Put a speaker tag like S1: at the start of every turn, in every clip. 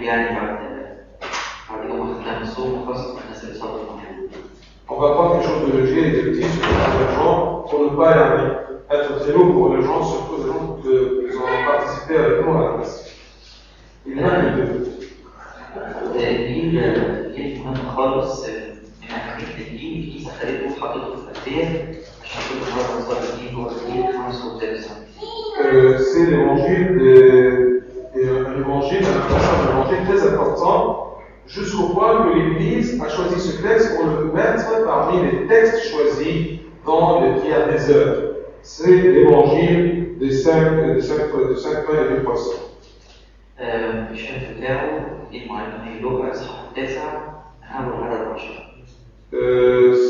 S1: يعني بعد يوم ختام الصوم وخاصة الناس اللي صابوا
S2: On va prendre quelque chose de léger et de petit sur les gens pour ne pas être très lourd pour les gens, surtout les gens qui ont participé avec nous à la messe. Il y en a les deux.
S1: الإنجيل مهم خالص من ناحية الإنجيل الكنيسة خلته وحطته في الأديان عشان كل مرة صار الإنجيل هو الإنجيل 35
S2: C'est l'évangile, un évangile très important, jusqu'au point que l'Église a choisi ce texte pour le mettre parmi les textes choisis dans les prières des heures. C'est l'évangile des cinq pains et 2 poissons.
S1: الشرح بتاعه المعلمين لوقا إصحاح 9 من أول عدد 10.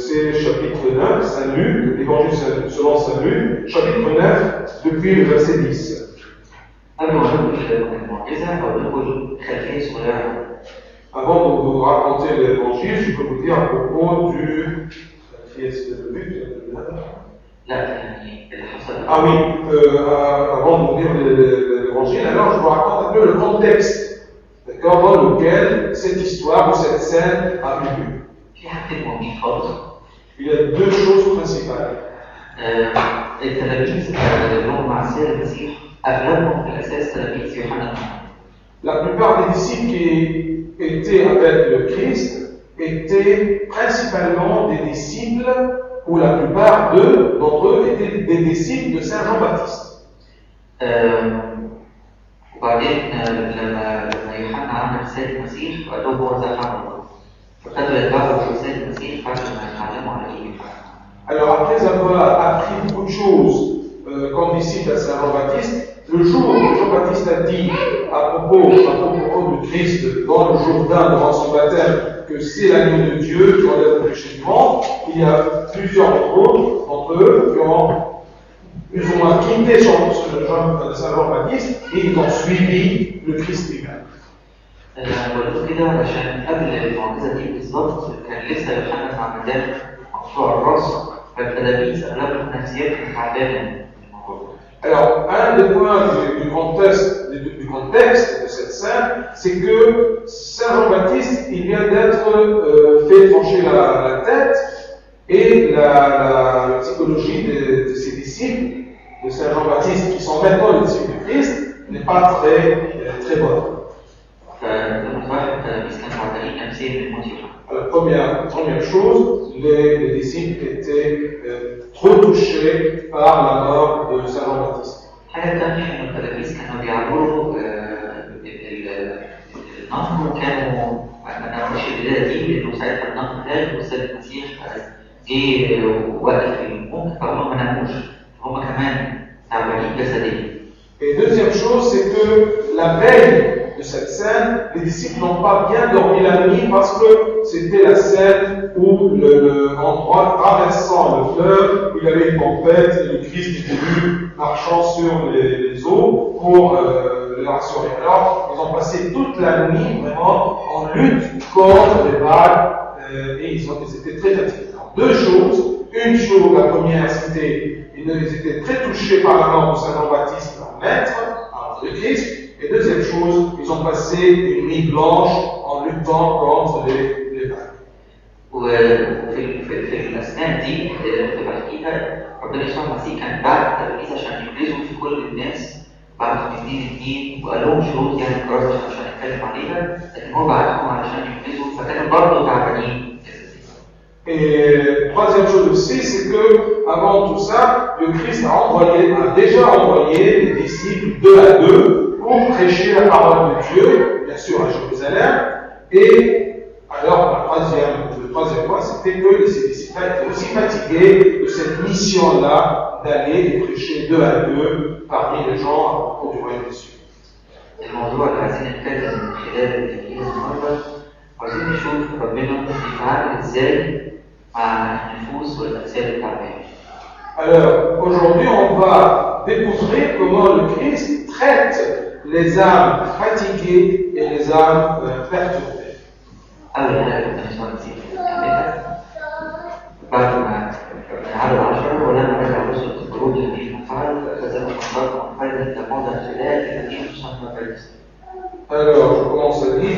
S2: C'est chapitre 9, Saint Luc, l'évangile selon Saint Luc, chapitre 9, depuis le verset 10.
S1: قبل ما ندخل المعجزة أو ندخل خلفية صغيرة.
S2: Avant de vous raconter l'évangile, je peux vous dire à propos du. Ah oui, avant de vous dire l'évangile, alors je vous raconte un peu le contexte, d'accord, dans lequel cette histoire ou cette scène a eu lieu. Il y a 2 choses principales. La plupart des disciples qui étaient avec le Christ étaient principalement des disciples, ou la plupart d'entre eux étaient des disciples de Saint Jean-Baptiste.
S1: وبعدين لما يوحنا عمل رسالة المسيح وقال لهم هو ذا حمل فابتدوا يتبعوا رسالة المسيح بعد ما يتعلموا على الإنجيل.
S2: Alors après avoir appris beaucoup de choses comme disciple à Saint Jean-Baptiste, le jour où Jean-Baptiste a dit à propos du Christ dans le Jourdain devant son baptême que c'est l'agneau de Dieu qui enlève le péché du monde, il y a plusieurs d'entre eux qui ont plus ou moins quitté Saint Jean-Baptiste et ils ont suivi le Christ lui-même.
S1: قلت كده عشان قبل المعجزة دي بالظبط كان لسه يوحنا معمدان مقطوع الراس فالتلاميذ أغلبهم نفسياتهم تعبانة.
S2: Alors, un des points du contexte de cette scène, c'est que Saint Jean-Baptiste, il vient d'être fait trancher la tête, et la psychologie de ses disciples, de Saint Jean-Baptiste, qui sont maintenant les disciples du Christ, n'est pas très bonne. Alors, première chose, les disciples étaient trop touchés par la mort de Saint Jean-Baptiste.
S1: حاجة تانية إنه التلاميذ كانوا بيعبروا النهر وكانوا ما نعرفش الليلة دي لأنه ساعتها النهر هاج والسيد المسيح جه ووقف الموت فهم ما ناموش هم كمان تعبانين جسديا.
S2: Et deuxième chose, c'est que la veille de cette scène, les disciples n'ont pas bien dormi la nuit parce que c'était la scène où en traversant le fleuve, il y avait une tempête et le Christ était vu marchant sur les eaux pour les rassurer. Alors, ils ont passé toute la nuit vraiment en lutte contre les vagues et ils étaient très fatigués. Alors, 2 choses. Une chose, la première, c'était ils étaient très touchés par la mort de Saint Jean-Baptiste, leur maître, alors le Christ. Et deuxième chose, ils ont passé une nuit blanche en luttant contre les vagues.
S1: وفي الأثناء دي اللي كنت بحكيها ربنا يسوع المسيح كان بعت التلاميذ عشان يبرزوا في كل الناس بعد 2 وقال لهم شروط يعني كراسة عشان نتكلم عليها لكن هو بعتهم علشان يبرزوا فكانوا برضه تعبانين.
S2: Et troisième chose aussi, c'est que avant tout ça, le Christ a déjà envoyé les disciples 2 à 2 pour prêcher la parole de Dieu, bien sûr à Jérusalem. Et alors, le troisième point, c'était que ces disciples étaient aussi fatigués de cette mission-là d'aller et prêcher 2 à 2 parmi les gens à propos du royaume des cieux.
S1: الموضوع اللي عايزين نتكلم من خلال الإنجيل النهارده عايزين نشوف ربنا بيتعامل ازاي مع النفوس والأجساد التعبانة.
S2: Alors, aujourd'hui, on va découvrir comment le Christ traite les âmes fatiguées et les âmes perturbées.
S1: أول حاجة كنا نسمع المسيح يعملها بعد ما عدد 10 ولما رجع الرسل الخروج الذين فعل فأخذهم الله وأنفذ التموضع الخلال الذين تصنع فارس.
S2: Alors, je commence à lire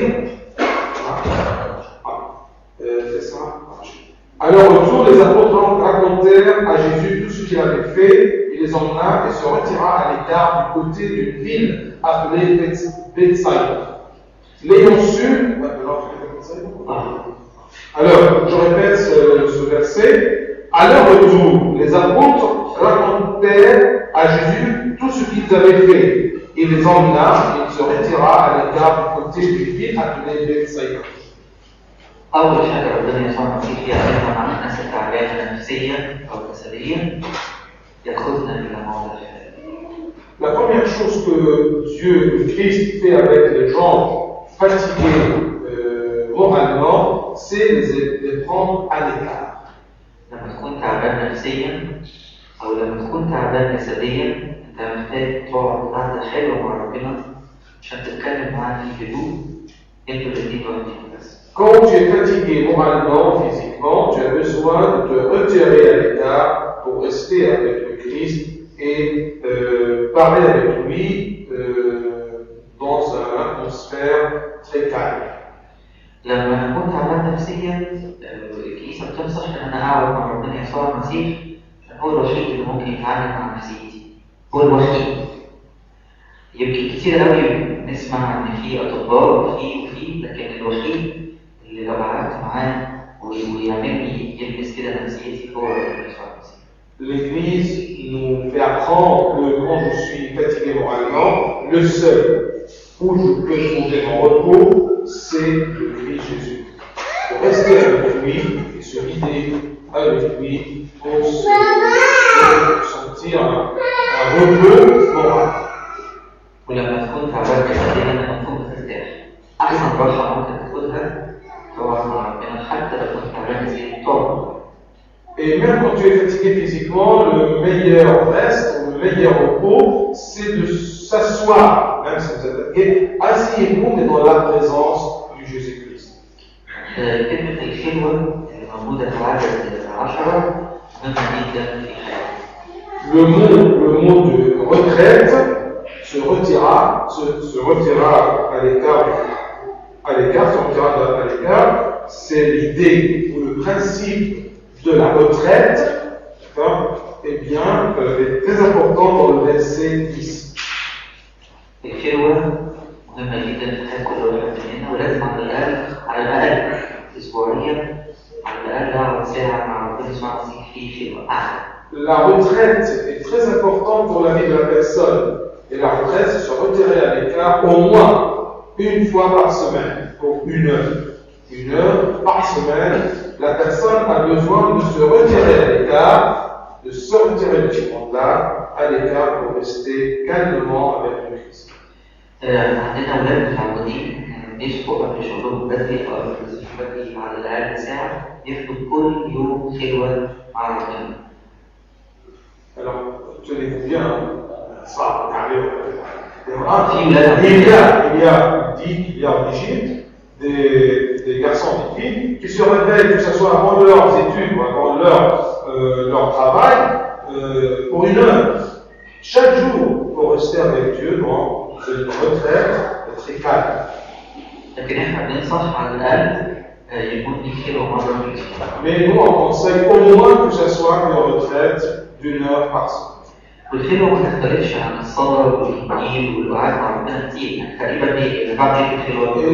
S2: C'est ça. À leur retour, les apôtres racontèrent à Jésus tout ce qu'il avait fait. Il les emmena et se retira à l'écart du côté d'une ville appelée Bethsaïda. L'ayant su, alors, je répète ce verset. À leur retour, les apôtres racontèrent à Jésus tout ce qu'ils avaient fait. Il les emmena et il se retira à l'écart du côté d'une ville appelée Bethsaïda.
S1: أول حاجة ربنا يسوع المسيح يعملها مع الناس التعبانة نفسيا أو جسديا ياخذنا إلى موضع
S2: La première chose que Dieu, le Christ, fait avec les gens fatigués moralement, c'est les prendre à l'écart.
S1: لما تكون تعبان نفسيا أو لما تكون تعبان جسديا أنت محتاج تقعد قعدة حلوة مع ربنا عشان تتكلم معاه في هدوء أنتوا الاتنين واقفين بس.
S2: Quand tu es fatigué moralement, physiquement, tu as besoin de te retirer à l'écart pour rester avec le Christ et parler avec lui dans une atmosphère très calme.
S1: لما نكون تعبان نفسيا الكنيسة بتنصح إن أنا أقعد مع ربنا يسوع المسيح عشان هو الوحيد اللي ممكن يتعامل مع نفسيتي. هو الوحيد. يمكن كتير قوي نسمع إن في أطباء وفي لكن الوحيد اللي لو قعدت معاه ويعملني يلمس كده نفسيتي هو ربنا يسوع المسيح.
S2: L'Église nous fait apprendre que quand je suis fatigué moralement, le seul où je peux trouver mon repos, c'est le Christ Jésus. De rester avec lui et se vider avec lui pour sentir un repos moral.
S1: ولما تكون تعبان جسديا المفروض ترتاح. أحسن راحة ممكن تاخدها تقعد مع ربنا حتى لو كنت تعبان جسديا تقعد.
S2: Et même quand tu es fatigué physiquement, le meilleur reste, ou le meilleur repos, c'est de s'asseoir, même si vous êtes fatigué, asseyez-vous, mais dans la présence du Jésus-Christ.
S1: كلمة الخلوة الموجودة في عدد 10 مهمة جدا في حياتي.
S2: Le mot de retraite se retira à l'écart, c'est l'idée ou le principe de la retraite, eh bien, est très important dans le verset 10.
S1: الخلوة مهمة جدا في حياة كل واحد مننا ولازم على الأقل أسبوعيا على الأقل أقعد ساعة مع ربنا يسوع المسيح في خلوة أعلى.
S2: La retraite est très importante pour la vie de la personne. Et la retraite, c'est se retirer à l'écart au moins une fois par semaine, pour 1 heure. 1 heure par semaine, la personne a besoin de se retirer à l'écart, de sortir de ce monde-là à l'écart pour rester calmement avec le Christ.
S1: عندنا أولاد متعودين يصحوا قبل شغلهم بدري أو قبل بدري على الأقل ساعة ياخدوا كل يوم خلوة مع ربنا.
S2: Alors, tenez-vous bien, ça, il y a en Égypte des garçons et des filles qui se réveillent, que ce soit avant leurs études ou avant leur travail, pour 1 heure, chaque jour, pour rester avec Dieu dans une retraite très calme.
S1: لكن احنا بننصح على الأقل يكون في خلوة مرة في الأسبوع.
S2: Mais nous, on conseille au moins que ce soit une retraite d'1 heure par semaine.
S1: والخلوة ما تختلفش عن الصلاة والإنجيل والوعاد مع ربنا كتير، يعني تقريبا هي اللي بعد الخلوة.
S2: Et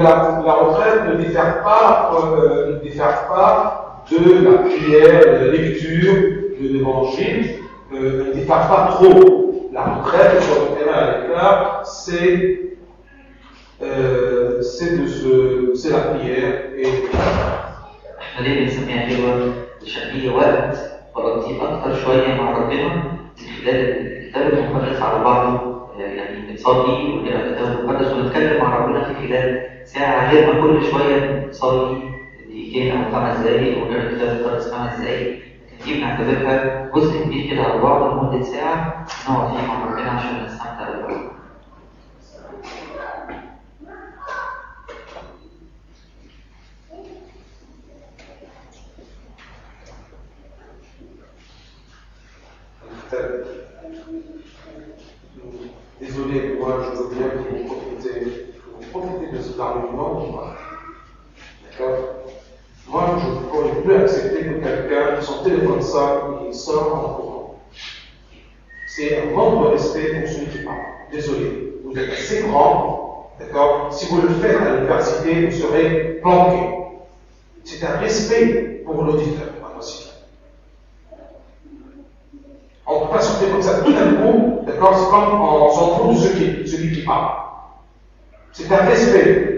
S2: la retraite ne diffère pas de la prière, de la lecture, de l'évangile, ne diffère pas trop. La retraite sur le terrain à l'écart, c'est la prière et
S1: احنا ليه بنسميها خلوة؟ عشان هي وقت بقضيه أكتر شوية مع ربنا من خلال الكتاب المقدس على بعضه، يعني بنصلي ونقرا الكتاب المقدس ونتكلم مع ربنا في خلال ساعة غير ما كل شوية نصلي دقيقتين أو 5 دقايق ونقرا الكتاب المقدس 5 دقايق، لكن دي بنعتبرها جزء كبير كده على بعضه لمدة ساعة نقعد فيها مع ربنا عشان نستمتع بالوقت.
S2: Désolé, moi je veux bien que vous profitez de ce c'est l'argument qui marche. D'accord? Moi, je ne pourrais plus accepter que quelqu'un, son téléphone sonne, il sort en courant. C'est un manque de respect pour celui qui parle. Désolé, vous êtes assez grand, d'accord? Si vous le faites à l'université, vous serez planqué. C'est un respect pour l'auditeur, aussi. On ne peut pas sortir comme ça tout d'un coup, d'accord? C'est comme on s'en fout de celui qui parle. C'est un respect.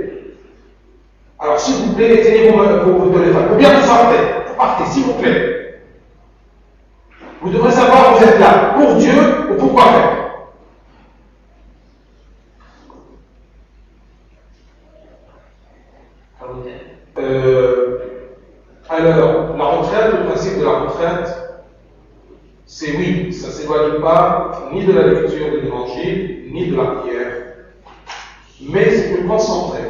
S2: Alors, s'il vous plaît, éteignez vos téléphones. Ou bien vous sortez, vous partez, s'il vous plaît. Vous devrez savoir que vous êtes là pour Dieu ou pour quoi faire. Alors, la retraite, le principe de la retraite, c'est oui, ça ne s'éloigne pas ni de la lecture de l'évangile, ni de la prière, mais c'est plus concentré.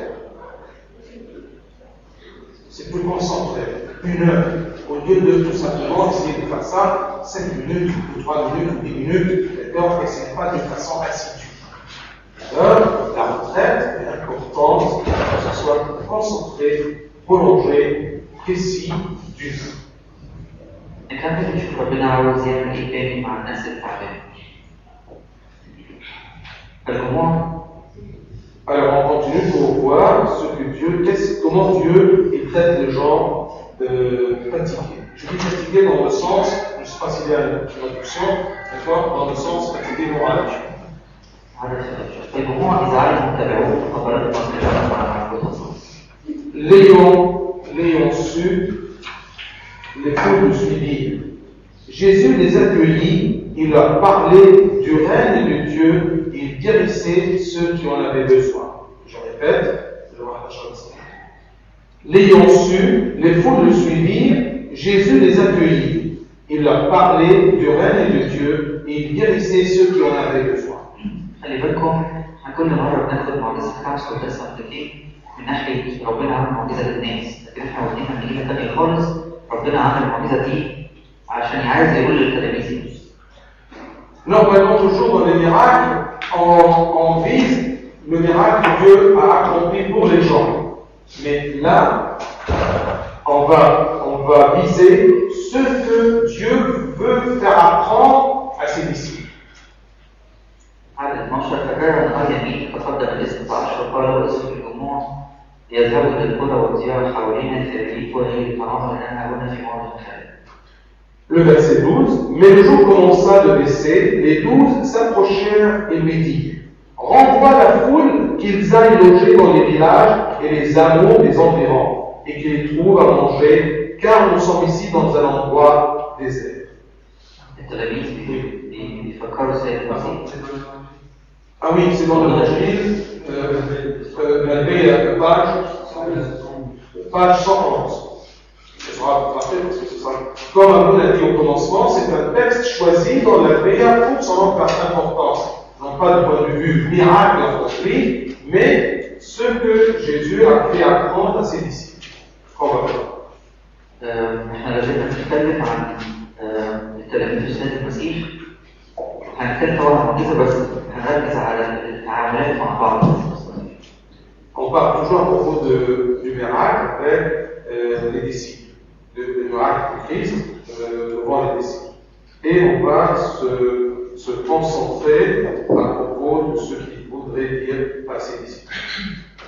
S2: C'est plus concentré. 1 heure. Au lieu de tout simplement essayer de faire ça, 5 minutes, ou 3 minutes, ou 10 minutes, d'accord, et ce n'est pas de façon assidue. Alors, la retraite est importante que ce soit concentré, prolongé, précis, dur.
S1: نكمل نشوف ربنا عاوز يعمل ايه تاني مع الناس التعبانه. الجموع.
S2: Alors on continue pour voir comment Dieu traite les gens fatigués. Je dis fatigués dans le sens, je ne sais pas s'il y a une traduction, d'accord, dans le sens fatigué moral. L'ayant su, les foules le suivirent. Jésus les accueillit, il leur parlait du règne de Dieu, il guérissait ceux qui en avaient besoin. Je répète, je partage comme ça. L'ayant su, les foules le suivirent, Jésus les accueillit, il leur parlait du règne de Dieu, il guérissait ceux qui en avaient besoin.
S1: خلي بالكم احنا كل مره بناخد معجزه 35 من ناحيه ربنا عمل معجزه للناس، لكن احنا واخدينها من ناحيه ثانيه خالص، ربنا عمل المعجزه دي عشان عايز يقول للتلاميذ.
S2: Normalement, toujours dans les miracles, on vise le miracle que Dieu a accompli pour les gens. Mais là, on va viser ce que Dieu veut faire apprendre à ses disciples.
S1: عدد 12 فكان نهار يمين تقدم الاسم فاشرق له اسم الجموع يذهبوا الى القرى والديار حوالينا الفريق وهي الطعام لانها هنا في موضع خالد.
S2: Le verset 12, mais le jour commença de baisser, les 12 s'approchèrent et lui dirent, renvoie la foule qu'ils aillent loger dans les villages et les hameaux des environs, et qu'ils trouvent à manger, car nous sommes ici dans un endroit désert. Ah oui, c'est dans l'évangile, page 111. Ce sera parfait parce que ce sera, comme Amoun l'a dit au commencement, c'est un texte choisi dans la Béa pour son importance. Non pas du point de vue miracle accompli, mais ce que Jésus a fait apprendre à ses disciples. On va voir.
S1: احنا لازم نتكلم عن التلاميذ السيد المسيح. هنتكلم طبعا عن معجزه بس هنركز على التعاملات مع بعض.
S2: On parle toujours à propos du miracle avec les disciples, le miracle du Christ devant les disciples. Et on va se concentrer à propos de ce qu'il voudrait dire à ses disciples.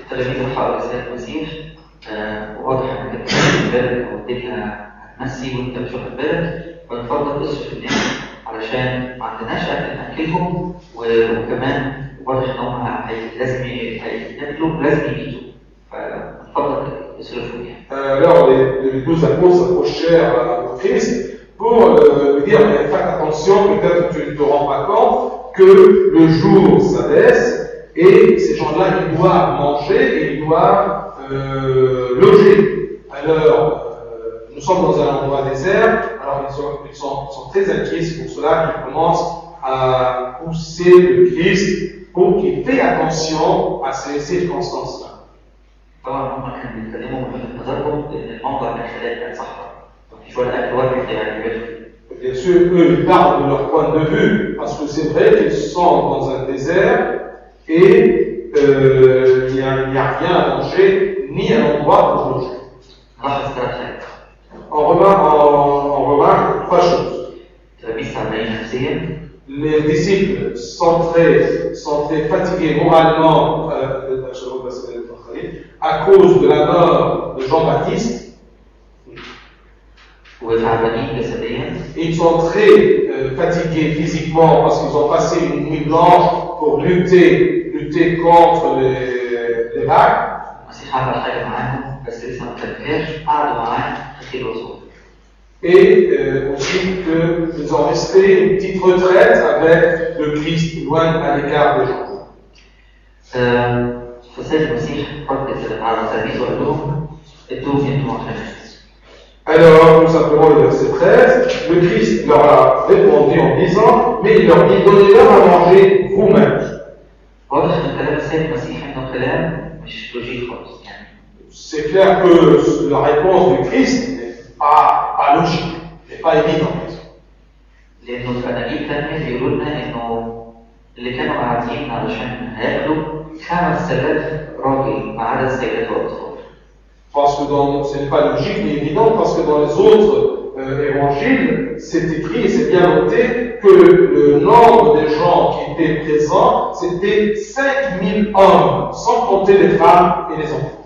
S1: التلاميذ الحق السيد المسيح واضح انك بتاخد بالك او الدنيا هتمسي وانت مش واخد بالك، فنفضل تصرف الناس علشان ما عندناش اكل ناكلهم، وكمان واضح ان هم لازم ياكلوا لازم يجيبوا، فنفضل تصرفوا يعني.
S2: Alors les 12 apôtres s'approchèrent au Christ pour lui dire faites attention, peut-être que tu ne te rends pas compte que le jour s'abaisse et ces gens-là ils doivent manger et ils doivent loger. Alors nous sommes dans un endroit désert, alors ils sont très inquiets, c'est pour cela qu'ils commencent à pousser le Christ pour qu'il fasse attention à ces circonstances-là.
S1: طبعا هم كانوا بيتكلموا من التجارب ان الموضع من خلال الصحراء مفيش ولا اكل ولا يعني
S2: Bien sûr, eux, ils parlent de leur point de vue, parce que c'est vrai qu'ils sont dans un désert et il y a un il n'y a rien à manger, ni un endroit pour loger.
S1: نلاحظ ثلاث حاجات.
S2: On remarque trois choses.
S1: تلاميذ تعبانين نفسيا.
S2: Les disciples sont très fatigués moralement à cause de la mort de Jean-Baptiste.
S1: وتعبانين جسديا.
S2: Ils sont très fatigués physiquement parce qu'ils ont passé une nuit blanche pour lutter contre les vagues.
S1: المسيح عمل حاجة معاهم بس لسه ما كملهاش، قعدوا معاه تخيل وصول.
S2: Et aussi qu'ils ont resté une petite retraite avec le Christ, loin à l'écart des gens.
S1: فسيد المسيح رد على تلاميذه وقال لهم ادوهم انتم عشان.
S2: Alors, tout simplement, le verset 13, le Christ leur a répondu en disant, mais il leur dit, donnez-leur à manger vous-même.
S1: واضح ان كلام السيد المسيح انه كلام مش لوجيك خالص يعني.
S2: C'est clair que la réponse du Christ n'est pas logique, n'est pas évidente.
S1: لانه في اناجيل ثانيه بيقولوا لنا انه اللي كانوا قاعدين علشان هياكلوا 5000 راجل ما عدا السيدات والاطفال.
S2: Parce que ce n'est pas logique ni évident, parce que dans les autres évangiles, c'est écrit et c'est bien noté que le nombre des gens qui étaient présents, c'était 5000 hommes, sans compter les femmes et les enfants.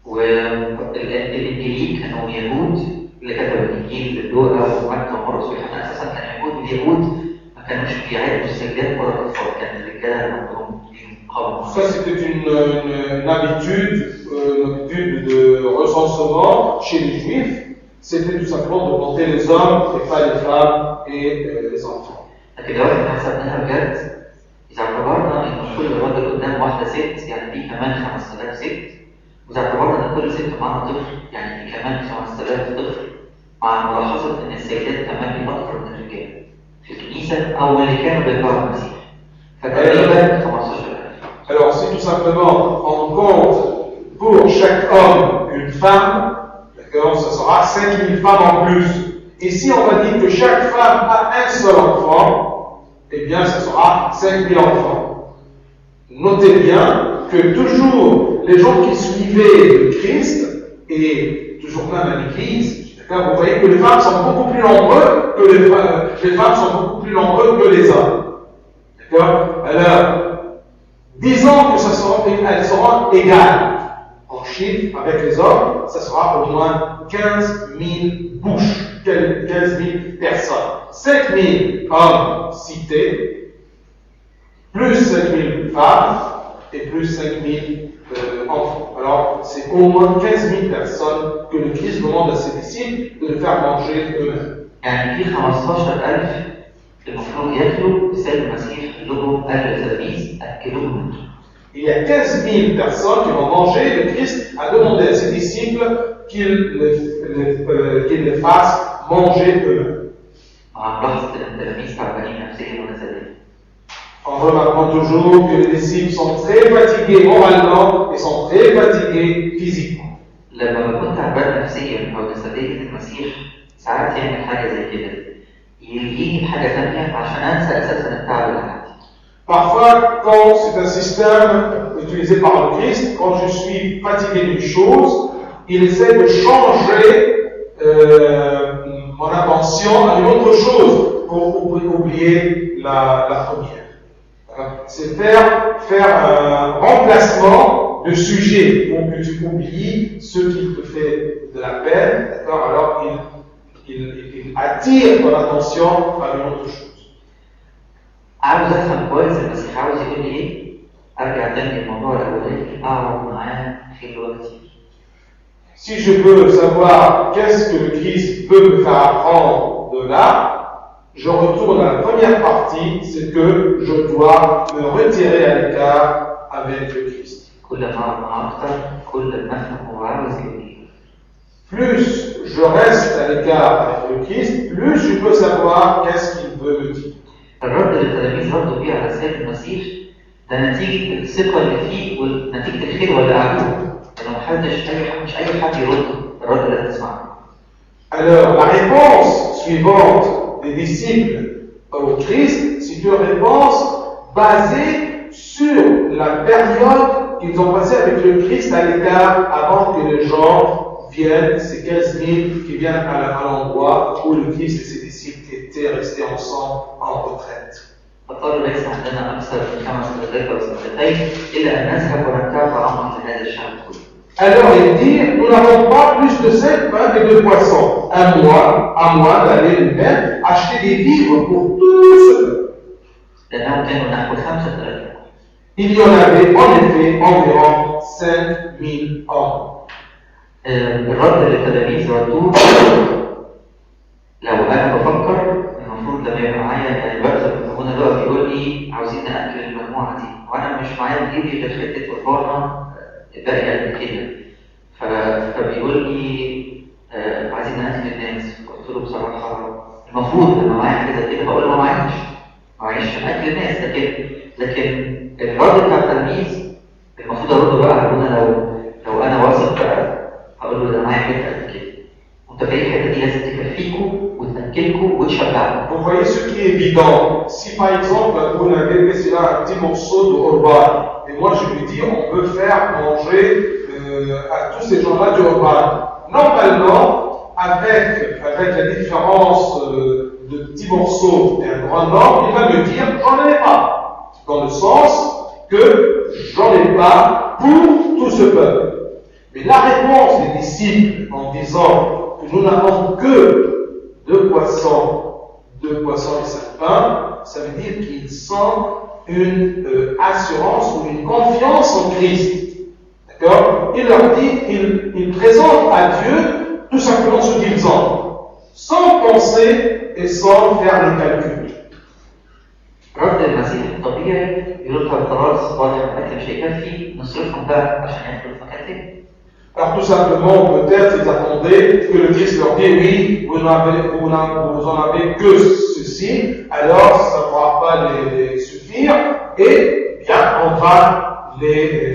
S1: والانجيليين كانوا يهود اللي كتبوا الانجيل لوقا ومتى ومرقس ويوحنا اساسا كانوا يهود، واليهود ما كانوش بيعدوا السيدات ولا الاطفال، كان الرجاله عندهم قوم.
S2: Ça c'était une habitude de recensement chez les Juifs. C'était tout simplement de compter les hommes et pas les femmes et les enfants.
S1: لكن لو احنا حسبناها بجد، اذا اعتبرنا ان كل راجل قدام واحده ست يعني دي كمان 5000 ست، وإذا اعتبرنا ان كل ست معاها طفل يعني دي كمان 5000 طفل، مع ملاحظه ان السيدات كمان دي اكثر من الرجال في الكنيسه او اللي كانوا بيتبعوا المسيح، فتقريبا 15000.
S2: Alors si tout simplement on compte pour chaque homme une femme, d'accord, ça sera 5000 femmes en plus. Et si on va dire que chaque femme a un seul enfant, eh bien ça sera 5000 enfants. Notez bien que toujours les gens qui suivaient le Christ, et toujours même à l'église, vous voyez que les femmes sont beaucoup plus nombreuses que les femmes sont beaucoup plus nombreuses que les hommes. D'accord? Alors, disons que elles seront égales en chiffre avec les hommes, ça sera au moins 15 000 bouches, 15 000 personnes. 5 000 hommes cités, plus 5 000 femmes, et plus 5 000 enfants. Alors, c'est au moins 15 000 personnes que le Christ demande à ses disciples de les faire manger eux-mêmes.
S1: يعني في 15000 المفروض ياكلوا، السيد المسيح قال لهم قال للتلاميذ اكلوهم.
S2: Il y a 15 000 personnes qui vont manger. Le Christ a demandé à ses disciples qu'ils les fassent manger eux-mêmes.
S1: لاحظت ان التلاميذ تعبانين نفسيا وجسديا.
S2: En remarquant toujours que les disciples sont très fatigués moralement et sont très fatigués physiquement.
S1: لما بكون تعبان نفسيا او جسديا المسيح ساعات يعمل حاجه زي كده، يلهيني بحاجه ثانيه عشان انسى اساسا التعب اللي عندي.
S2: Parfois, quand c'est un système utilisé par le Christ, quand je suis fatigué d'une chose, il essaie de changer mon attention à une autre chose pour oublier la première. C'est faire un remplacement de sujet pour que tu oublies ce qui te fait de la peine, d'accord? Alors il attire ton attention à une autre chose.
S1: عاوز افهم كويس المسيح عاوز يقول لي ايه، ارجع تاني للموضوع الاولاني اقعد معاه في الوقت.
S2: Si je veux savoir qu'est-ce que le Christ veut me faire apprendre de là, je retourne à la première partie, c'est que je dois me retirer à l'écart avec le Christ. Plus je reste à l'écart avec le Christ, plus je peux savoir qu'est-ce qu'il veut me dire.
S1: الرد اللي التلاميذ ردوا بيه على السيد المسيح ده نتيجة الثقة اللي فيه ونتيجة الخير اللي عمله، إنه مش أي حد يرد الرد اللي هتسمعه.
S2: Alors la réponse suivante des disciples au Christ, c'est une réponse basée sur la période qu'ils ont passé avec le Christ à l'écart avant que les gens viennent, ces 15 000 qui viennent à l'endroit où le Christ et ses disciples étaient restés ensemble en retraite.
S1: فقالوا ليس عندنا أكثر من 5 سنوات أو سنتين إلا أن نذهب ونبتاع طعاما لهذا الشعب كله.
S2: Alors il dit, nous n'avons pas plus de 5 pains et 2 poissons. À moi d'aller nous-mêmes acheter des vivres pour tout ce peuple.
S1: لأنهم كانوا نحو 5,000.
S2: Il y en avait en effet environ 5,000 hommes.
S1: الرد للتلاميذ ردوه لو أنا بفكر المفروض لما يبقى معايا الوقت هنا بقى بيقول لي عاوزين نأكل المجموعة دي وأنا مش معايا بإيدي غير حتة الفرنة الباقي قد كده فبيقول لي عايزين نأكل الناس قلت له بصراحة المفروض لما معايا حاجة زي كده بقول له معايش أكل الناس لكن الرد بتاع التلاميذ المفروض أرد بقى على لو أنا واثق بقى هقول له ده معايا حتة قد كده وأنت في الحتة دي لازم تكفيكوا وتأكلكوا وتشبعكوا.
S2: Vous voyez ce qui est évident. Si par exemple vous n'avez laissé là un petit morceau de Orban, et moi je lui dis on peut faire manger à tous ces gens-là du Orban. Normalement, avec la différence de petits morceaux et un grand nombre, il va me dire j'en ai pas. Dans le sens que j'en ai pas pour tout ce peuple. Mais la réponse des disciples en disant que nous n'avons que 2 poissons et 5 pains, ça veut dire qu'ils sentent une assurance ou une confiance en Christ. D'accord? Il leur dit, ils présentent à Dieu tout simplement ce qu'ils ont, sans penser et sans faire le calcul.
S1: رد المسيح الطبيعي يقول طب خلاص واضح الاكل مش هيكفي نصرفهم بقى عشان ياكلوا في مكان تاني.
S2: Alors tout simplement, peut-être ils attendaient que le Christ leur dise oui, vous en avez que ceci, alors ça ne pourra pas les suffire, et bien on va les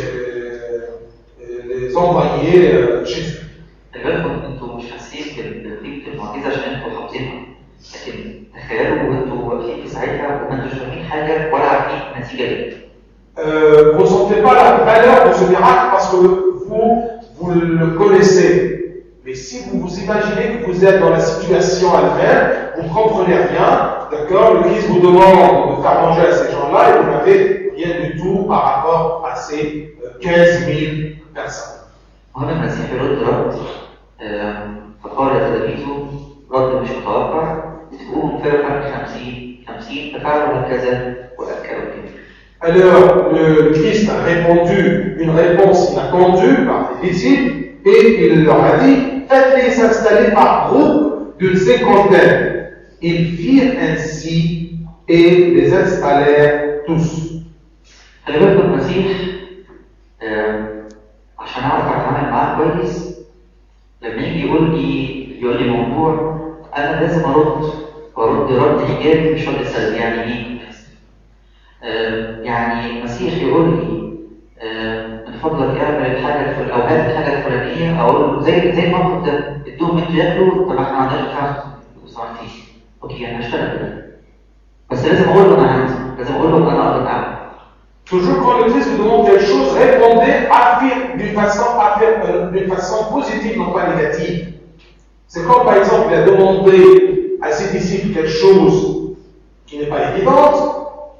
S2: envoyer chez eux.
S1: بالكم انتوا مش حاسين بقيمه المعجزه عشان انتوا حافظينها، لكن تخيلوا وانتوا واقفين في ساعتها وما انتوش فاهمين حاجه ولا عارفين النتيجه ايه.
S2: Vous ne sentez pas la valeur de ce miracle parce que vous le connaissez. Mais si vous vous imaginez que vous êtes dans la situation elle-même, vous ne comprenez rien, d'accord? Le Christ vous demande de faire manger à ces gens-là et vous n'avez rien du tout par rapport à ces 15 000 personnes.
S1: وهنا المسيح يرد رد فقال لتلاميذه رد مش متوقع تقوم فرقا 50 ففعلوا هكذا وأكلوا كده.
S2: Alors, le Christ a répondu une réponse inattendue par les disciples et il leur a dit faites-les s'installer par groupe d'une 50aine. Ils firent ainsi et les installèrent tous.
S1: خلي بالكم المسيح عشان اعرف اتعامل معاه كويس لما يجي يقول لي موضوع انا لازم ارد رد ايجابي مش رد سلبي. يعني ايه؟ يعني المسيح يقول لي من فضلك اعمل الحاجه او هات الحاجه الفلانيه اقول له زي الموقف ده ادوهم انتوا ياكلوا طب احنا ما عندناش بتاع ساعتين اوكي انا هشتغل كده بس لازم اقول له انا عندي لازم اقول له انا اقدر اعمل.
S2: Toujours quand le Christ vous demande quelque chose, répondez d'une façon positive, non pas négative. C'est comme par exemple il a demandé à ses disciples quelque chose qui n'est pas évidente,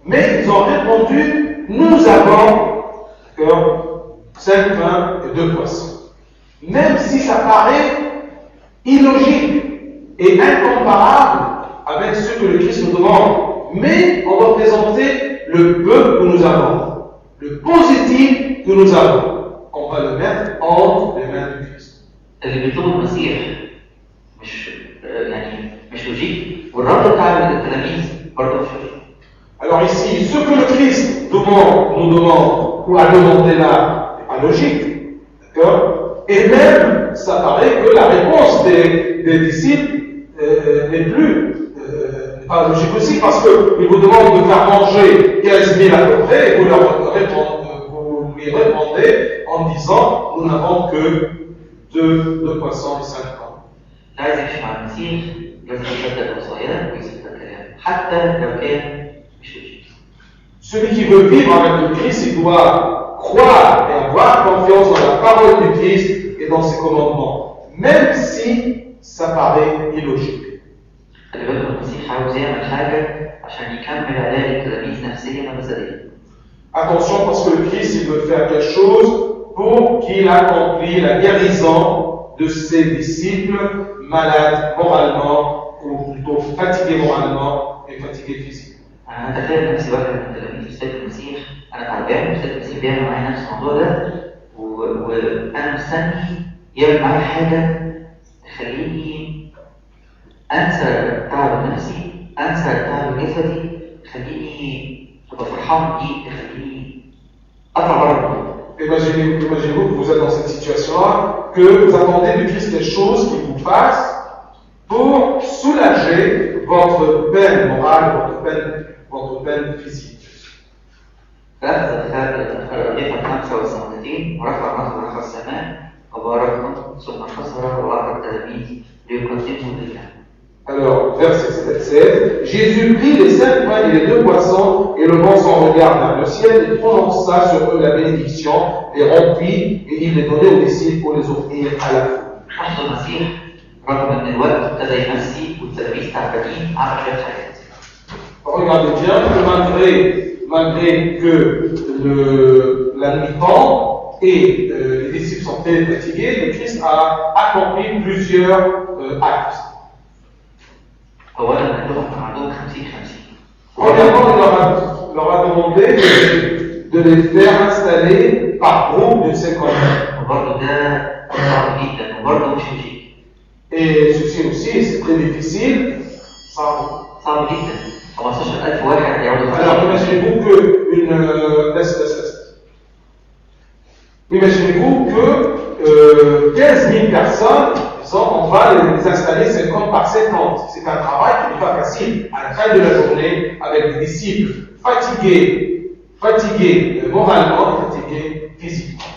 S2: mais ils ont répondu nous avons 5 pains et 2 poissons. Même si ça paraît illogique et incomparable avec ce que le Christ nous demande, mais on va présenter le peu que nous avons, le positif que nous avons, on va le mettre entre les mains du Christ.
S1: اللي بيطلبوا المسيح مش لوجيك والرد بتاع التلاميذ برضه مش لوجيك.
S2: Alors ici, ce que le Christ nous demande ou a demandé là n'est pas logique, d'accord? Et même, ça paraît que la réponse des disciples n'est pas logique aussi, parce qu'ils vous demandent de faire manger 15 000 à peu près, et vous lui répondez en disant nous n'avons que 2 poissons et 5 pains.
S1: عايز يمشي مع المسيح لازم يصدق الوصايا ويصدق كلامه حتى لو كان مش لوجيك.
S2: Celui qui veut vivre avec le Christ, il doit croire et pas confiance dans la parole du Christ et dans ses commandements, même si ça paraît illogique.
S1: خلي بالك المسيح عاوز يعمل حاجة عشان يكمل علاج التلاميذ نفسيا وجسديا.
S2: Attention, parce que le Christ, il veut faire quelque chose pour qu'il accomplisse la guérison de ses disciples malades moralement, ou plutôt fatigués moralement et fatigués physiquement.
S1: أنا أتخيل نفسي واحد من تلاميذ السيد المسيح، أنا تعبان والسيد المسيح بيعمل معايا نفس الموضوع ده، وأنا مستني يعمل معايا حاجة تخليني أنسى التعب النفسي، أنسى التعب الجسدي، تخليني أبقى فرحان بيه، تخليني أطلع بره الموضوع.
S2: Imaginez-vous que vous êtes dans cette situation-là, que vous attendez du Christ quelque chose qu'il vous fasse pour soulager votre peine morale, votre peine physique.
S1: فأخذ خليفة 5 ورفع رأسه نحو السماء وباركهم ثم انتصر وأعطى التلاميذ ليقدموا لله.
S2: Alors, verset 7, Jésus prit les 5 pains et les 2 poissons, et levant son regard vers le ciel, il prononça sur eux la bénédiction, les rompit, et il les donnait aux disciples pour les offrir à la foule.
S1: لاحظ المسيح رغم ان الوقت ابتدى يمسي والتلاميذ تعبانين عمل شويه حاجات.
S2: Regardez bien que malgré que la nuit-temps et les disciples sont très fatigués, le Christ a accompli plusieurs actes.
S1: اولا عندهم 50-50.
S2: Premièrement, il leur a demandé de les faire installer par groupe de 50.
S1: وبرضه ده صعب جدا وبرضه مش لوجيك.
S2: Et ceci aussi, c'est très difficile.
S1: صعب جدا. 15,000 واحد هيقعدوا.
S2: Alors imaginez-vous que imaginez-vous que 15 000 personnes, on va les installer 50 par 50. C'est un travail qui n'est pas facile. À la fin de la journée, avec des disciples fatigués moralement et fatigués physiquement.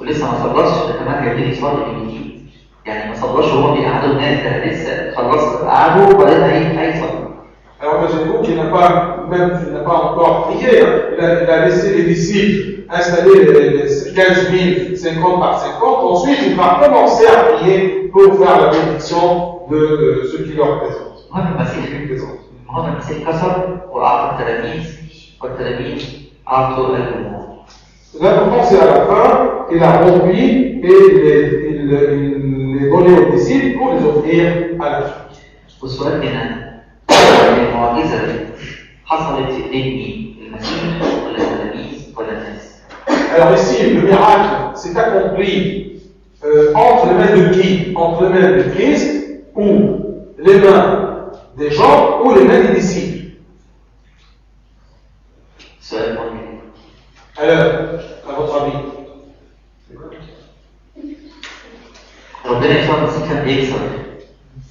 S1: ولسه ما صبرش كمان هيبتدي يصلي من جديد. يعني ما صبرش وهو بيقعدوا الناس ده لسه خلص قعدوا وبعدين هيصلي.
S2: Alors imaginez-vous qu'il n'a pas encore prié. Il a laissé les disciples installer les 15 000 50 par 50. Ensuite, il va commencer à prier pour faire la bénédiction de ce qui leur présente.
S1: المهم المسيح كسر وأعطى التلاميذ والتلاميذ أعطوا الجموع.
S2: L'important, c'est à la fin, il a rempli et il les donnait aux disciples pour les offrir à la fin.
S1: والسؤال هنا المعجزة حصلت في ايدين مين؟ المسيح ولا التلاميذ ولا الناس؟
S2: Alors ici, le miracle s'est accompli entre les mains de qui? Entre les mains du Christ ou les mains des gens ou les mains des disciples?
S1: سؤال مهم.
S2: Alors, à votre avis?
S1: ربنا يسوع المسيح كان بيكسر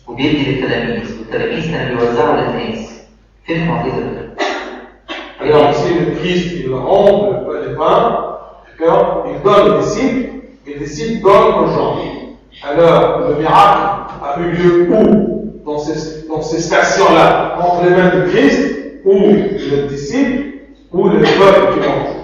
S1: وبيدي للتلاميذ والتلاميذ كانوا بيوزعوا للناس. فين المعجزة؟
S2: Alors ici, le Christ, il rompt les pains, il donne aux disciples, et les disciples donnent aux gens. Alors, le miracle a eu lieu où? Dans ces stations-là, entre les mains du Christ, ou le disciple, ou le peuple qui mange.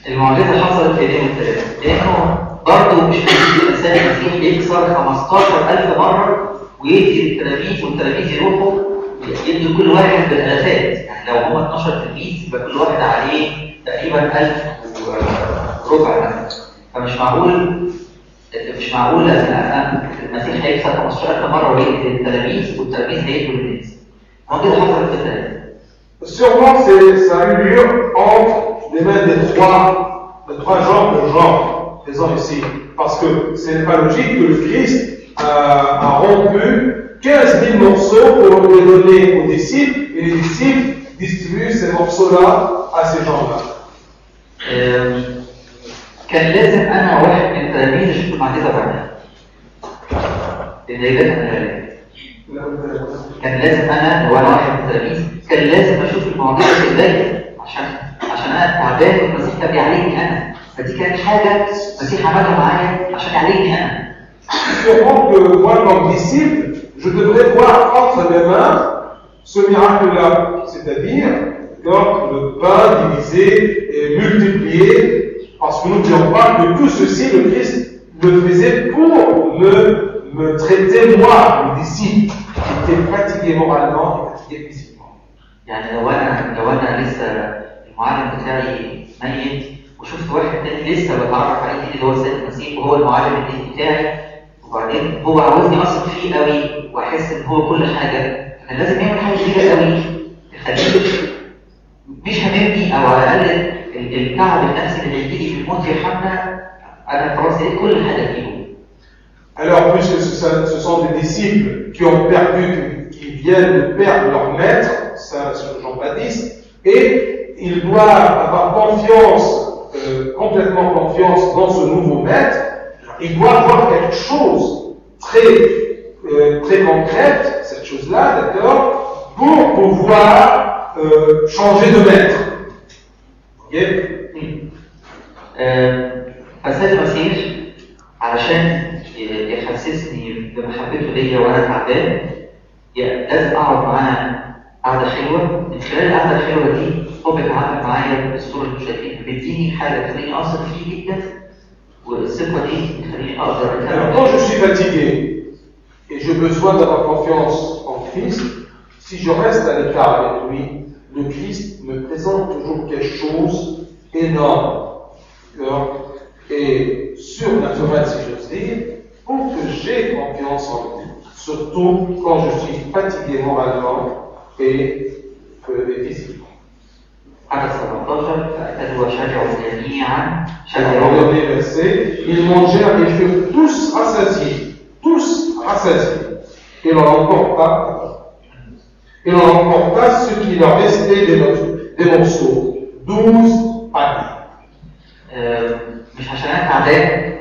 S1: المعجزة حصلت في ايدين الثلاثة، لأنه برضه مش هيجي الإنسان المسيح يكسر 15,000 مرة ويدي للتلاميذ والتلاميذ يروحوا يدوا كل واحد بالآلافات، يعني لو هم 12 تلميذ يبقى كل واحد عليه تقريبا 1000 وربع مثلا، فمش معقول المسيح هيكسر 15,000 مرة ويدي للتلاميذ والتلاميذ هيدوا للناس. المعجزة حصلت في الثلاثة.
S2: Sûrement, ça a eu lieu entre les mains des trois genres de gens présents ici. Parce que ce n'est pas logique que le Christ a rompu 15 000 morceaux pour les donner aux disciples et les disciples distribuent ces morceaux-là à ces gens-là.
S1: كان لازم أنا واحد من التلاميذ أشوف المعجزة بعدها. كان لازم أنا وأنا واحد من التلاميذ كان لازم أشوف المعجزة في إيديا عشان أنا تعبان والمسيح كان بيعالجني أنا، فدي كانت حاجة المسيح عملها معايا عشان يعالجني أنا.
S2: sûrement que moi, comme disciple, je devrais voir entre mes mains ce miracle-là, c'est-à-dire donc, le pain divisé et multiplié, parce que n'oublions pas que tout ceci, le Christ le faisait pour me traiter moi, le disciple, qui était fatigué moralement et fatigué physiquement.
S1: يعني لو انا لسه المعلم بتاعي ميت وشفت واحد تاني لسه بتعرف عليه جديد اللي هو السيد المسيح وهو المعلم الجديد بتاعي وبعدين هو عاوزني اثق فيه قوي واحس ان هو كل حاجه انا لازم يعمل حاجه كبيره قوي تخليه مش هممني او على الاقل التعب النفسي اللي هيجي لي في الموت يرحمنا انا خلاص لقيت كل حاجه فيهم.
S2: Alors, puisque ce sont des disciples qui ont perdu, qui viennent de perdre leur maître, Saint Jean-Baptiste, et ils doivent avoir confiance, complètement confiance dans ce nouveau maître, ils doivent voir quelque chose très concrète, cette chose-là, d'accord, pour pouvoir changer de maître. Ok?
S1: فالسيد المسيح علشان يحسسني بمحبته ليا وانا تعبان لازم اقعد معاه قعده حلوه من خلال القعده الحلوه دي هو بيتعامل معايا بالصوره اللي شايفينها بيديني حاجه تخليني اثق فيه جدا والثقه دي تخليني اقدر
S2: Alors, quand je suis fatigué et j'ai besoin d'avoir confiance en Christ, si je reste à l'écart avec lui, le Christ me présente toujours quelque chose d'énorme et surnaturel, si j'ose dire, pour que j'ai confiance en lui, surtout quand je suis fatigué moralement et physiquement.
S1: عدد 17 فأتوا وشجعوا جميعا
S2: Dans les versets, ils mangèrent et furent tous rassasiés, et l'on emporta ce qui leur restait des morceaux, 12 paniers.
S1: مش عشان انا تعبان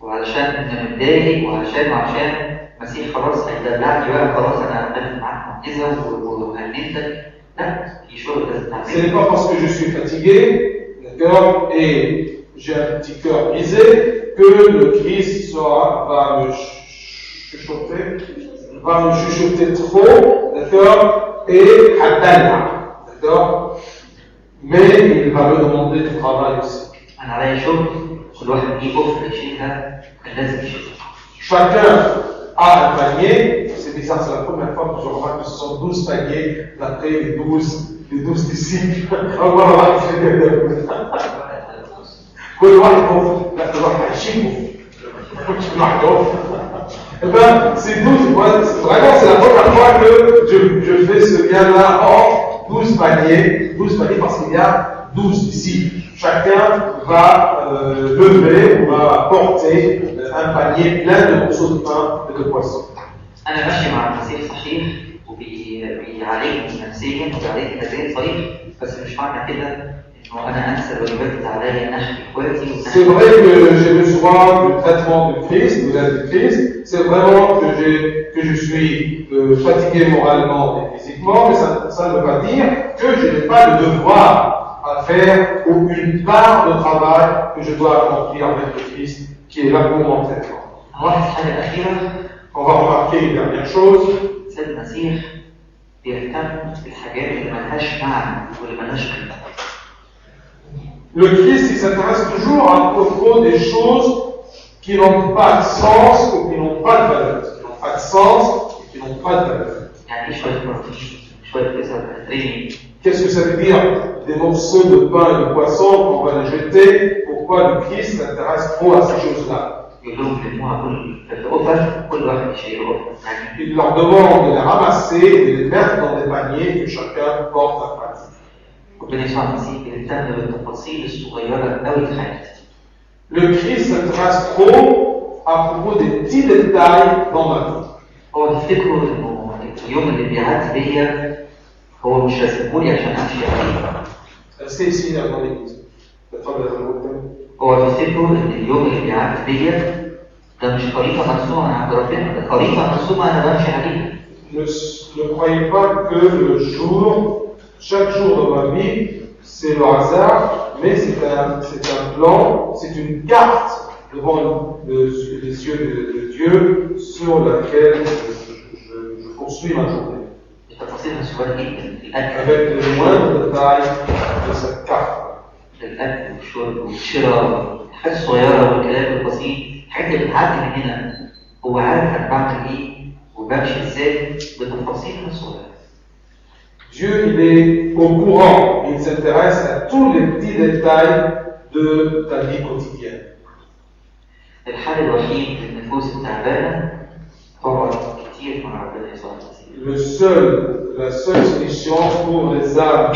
S1: وعلشان متضايق وعشان المسيح خلاص هيدلعني بقى خلاص انا عملت معاك معجزه وهنيتك لا في شغل لازم تعمله.
S2: Ce n'est pas parce que je suis fatigué, d'accord, et j'ai un petit cœur brisé que le Christ va me chuchoter trop, d'accord, et d'accord, mais il va me demander du travail aussi.
S1: انا عليا شغل كل واحد ليه كفر يشيلها كان لازم يشيلها.
S2: Chacun a un panier, c'est bizarre, c'est la première fois que je remarque que ce sont 12 paniers d'après les 12 disciples. كل واحد هيشيله. Eh bien, c'est 12, vraiment c'est la première fois que je fais ce lien-là en 12 paniers parce qu'il y a 12 disciples. Chacun va lever ou va porter un panier plein de morceaux de pain et de poisson.
S1: أنا ماشي مع المسيح صحيح وبيعالجني نفسيا وبيعالجني نفسيا صحيح بس مش معنى كده إنه أنا أنسى الواجبات اللي عليا إن أحكي إخواتي.
S2: C'est vrai que j'ai besoin du traitement du Christ, de l'aide du Christ. C'est vraiment que je suis fatigué moralement et physiquement, mais ça ne veut pas dire que je n'ai pas le devoir à faire ou une part de travail que je dois accomplir avec le Christ qui est là pour mon traitement. On va remarquer une dernière chose. Le Christ, il s'intéresse toujours à propos des choses qui n'ont pas de sens ou qui n'ont pas de valeur. Qui n'ont pas de sens et qui n'ont pas de valeur. Qu'est-ce que ça veut dire? Des morceaux de pain et de poisson qu'on va les jeter. Pourquoi le Christ s'intéresse trop à ces choses-là? Il leur demande de les ramasser et de les mettre dans des paniers que chacun porte un panier. Le Christ s'intéresse trop à propos des petits détails dans ma vie. Restez ici dans l'église.
S1: هو تفتكروا ان اليوم اللي بيعدي بيا ده مش خريطه مرسومه من عند ربنا ده خريطه مرسومه انا بمشي عليها.
S2: Ne croyez pas que le jour, chaque jour de ma vie, c'est le hasard, mais c'est un plan, c'est une carte devant les yeux de Dieu sur laquelle je poursuis ma journée.
S1: التفاصيل صغيرة جدا، الأكل
S2: Avec le moindre détail de cette carte.
S1: الأكل والشرب والشراء، الحاجات الصغيرة والكلام البسيط، الحاجات اللي بتعدي من هنا، هو عارف أنا بعمل إيه وبمشي إزاي بتفاصيل صغيرة.
S2: Dieu, il est au courant, il s'intéresse à tous les petits détails de ta vie quotidienne.
S1: الحل الوحيد للنفوس التعبانة تقعد كتير مع ربنا يسوع المسيح.
S2: La seule solution pour les âmes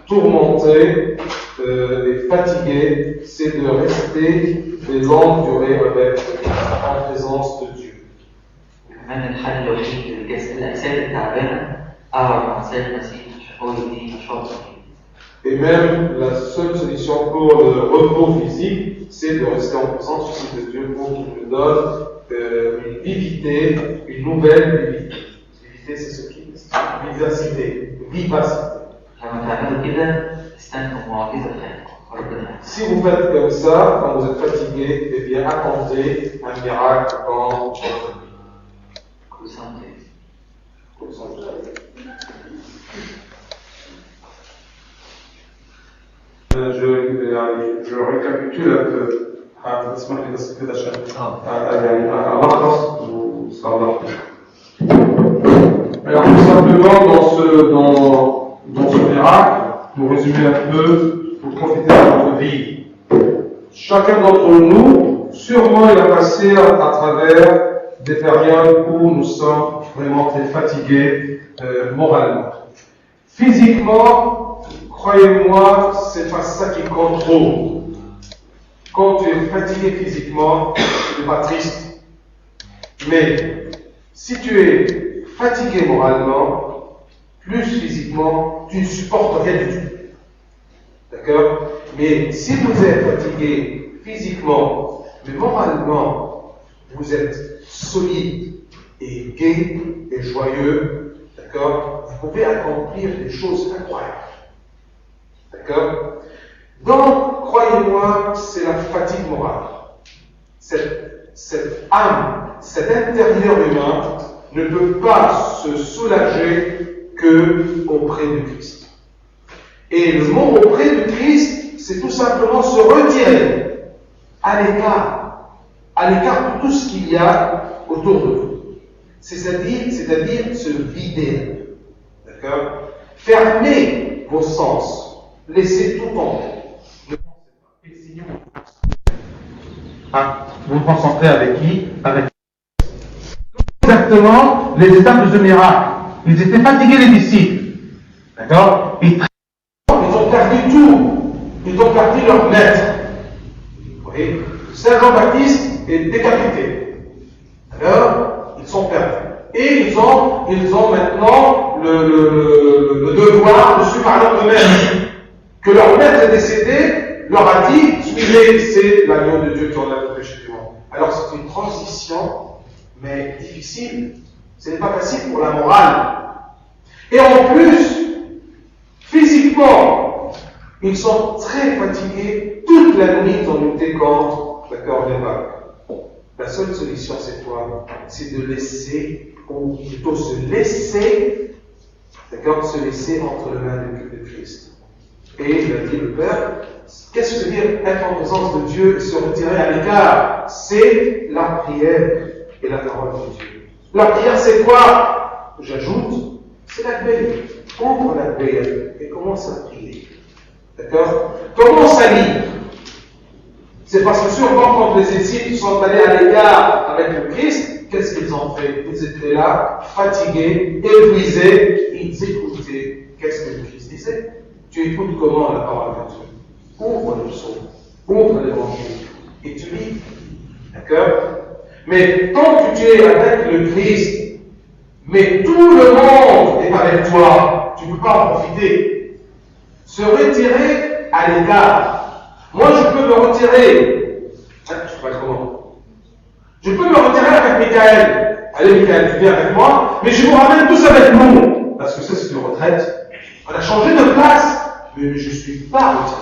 S2: tourmentées et fatiguées, c'est de rester des longues durées en présence de Dieu.
S1: كمان الحل الوحيد للأجساد التعبانة أقعد مع السيد المسيح عشان هو يديني نشاط.
S2: Et même la seule solution pour le repos physique, c'est de rester en présence aussi de Dieu pour qu'il nous donne une vivité, une nouvelle vivité. Vivité, c'est ce qui est vivacité, vivacité. Si vous faites comme ça, quand vous êtes fatigué, eh bien attendez un miracle dans votre vie. Je récapitule un peu. Alors tout simplement dans ce miracle, pour résumer un peu, pour profiter de notre vie, chacun d'entre nous, sûrement il a passé à travers des périodes où nous sommes vraiment très fatigués moralement. Physiquement, croyez-moi, c'est pas ça qui compte trop. Quand tu es fatigué physiquement, tu n'es pas triste. Mais si tu es fatigué moralement, plus physiquement, tu ne supportes rien du tout. D'accord? Mais si vous êtes fatigué physiquement, mais moralement, vous êtes solide et gai et joyeux, d'accord? Vous pouvez accomplir des choses incroyables. D'accord? Donc, croyez-moi, c'est la fatigue morale. Cette âme, cet intérieur humain ne peut pas se soulager qu'auprès de Christ. Et le mot auprès de Christ, c'est tout simplement se retirer à l'écart de tout ce qu'il y a autour de vous. C'est-à-dire se vider. D'accord? Fermez vos sens. Laissez tout tomber.
S3: Vous vous concentrez avec qui? Avec exactement les étapes de ce miracle. Ils étaient fatigués, les disciples. D'accord?
S2: Ils ont perdu tout. Ils ont perdu leur maître. Vous voyez? Saint Jean-Baptiste est décapité. Alors, ils sont perdus. Et ils ont maintenant le devoir de suivre leur maître. Que leur maître est décédé, leur a dit, suivez, c'est l'agneau de Dieu qui enlève le péché du monde. Alors c'est une transition, mais difficile. Ce n'est pas facile pour la morale. Et en plus, physiquement, ils sont très fatigués. Toute la nuit, ils ont lutté contre le cœur des vagues. La seule solution, c'est quoi? C'est de laisser, ou plutôt se laisser, d'accord, se laisser entre les mains de Christ. Et il a dit le Père, qu'est-ce que veut dire être en présence de Dieu et se retirer à l'écart? C'est la prière et la parole de Dieu. La prière, c'est quoi? J'ajoute, c'est la veille. Ouvre la veille et commence à prier. D'accord? Commence à lire. C'est parce que sûrement quand les disciples sont allés à l'écart avec le Christ, qu'est-ce qu'ils ont fait? Ils étaient là, fatigués, épuisés, ils écoutaient. Qu'est-ce que le Christ disait? Tu écoutes comment la parole de Dieu? Ouvre le psaume, ouvre l'évangile et tu lis. D'accord? Mais tant que tu es avec le Christ, mais tout le monde est avec toi, tu ne peux pas en profiter. Se retirer à l'écart. Moi, je peux me retirer. Je ne sais pas comment. Je peux me retirer avec Michael. Allez, Michael, tu viens avec moi, mais je vous ramène tous avec nous. Parce que ça, c'est une retraite. On a changé de place, mais je ne suis pas retiré.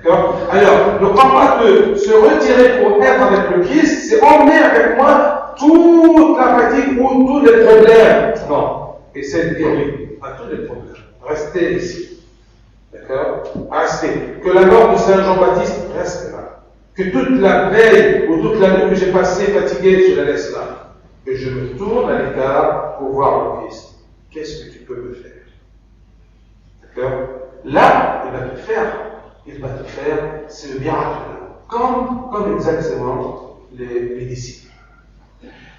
S2: D'accord? Alors, ne crois pas que se retirer pour être avec le Christ, c'est emmener avec moi toute la fatigue ou tous les problèmes. Non. Essaie de dire oui à tous les problèmes. Restez ici. D'accord? Restez. Que la mort de Saint Jean-Baptiste reste là. Que toute la veille ou toute la nuit que j'ai passée fatiguée, je la laisse là. Que je me tourne à l'écart pour voir le Christ. Qu'est-ce que tu peux me faire? D'accord? Là, il va te faire. Il va te faire, c'est le miracle. Comme exactement les disciples.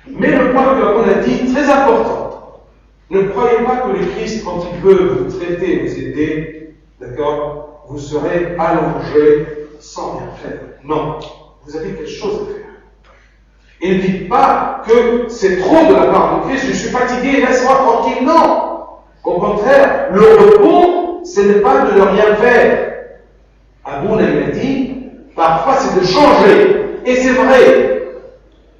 S2: Mais le point que l'on a dit, très important. Ne croyez pas que le Christ, quand il veut vous traiter, vous aider, d'accord, vous serez allongé sans rien faire. Non, vous avez quelque chose à faire. Et ne dites pas que c'est trop de la part de Christ, je suis fatigué, laisse-moi tranquille. Non. Au contraire, le repos, ce n'est pas de ne rien faire. Abouna, il a dit, parfois c'est de changer. Et c'est vrai.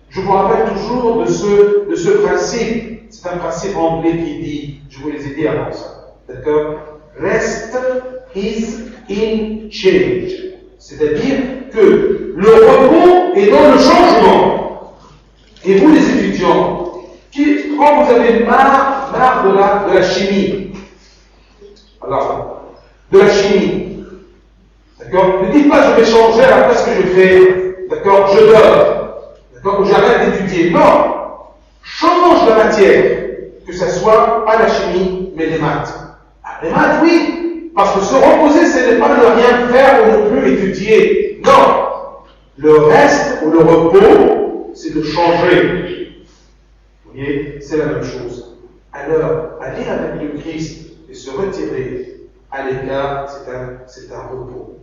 S2: Je vous rappelle toujours de ce principe. C'est un principe anglais qui dit, je vous les ai dit avant ça. D'accord? Rest is in change. C'est-à-dire que le repos est dans le changement. Et vous les étudiants, quand vous avez marre de la chimie, alors, de la chimie, d'accord? Ne dites pas je vais changer après ce que je fais, d'accord? Je dors, d'accord? Ou j'arrête d'étudier. Non! Change la matière, que ce soit pas la chimie, mais les maths. Ah, les maths, oui, parce que se reposer, ce n'est pas ne rien faire ou ne plus étudier. Non! Le reste ou le repos, c'est de changer. Vous voyez, c'est la même chose. Alors, aller avec le Christ et se retirer à l'écart, c'est un repos.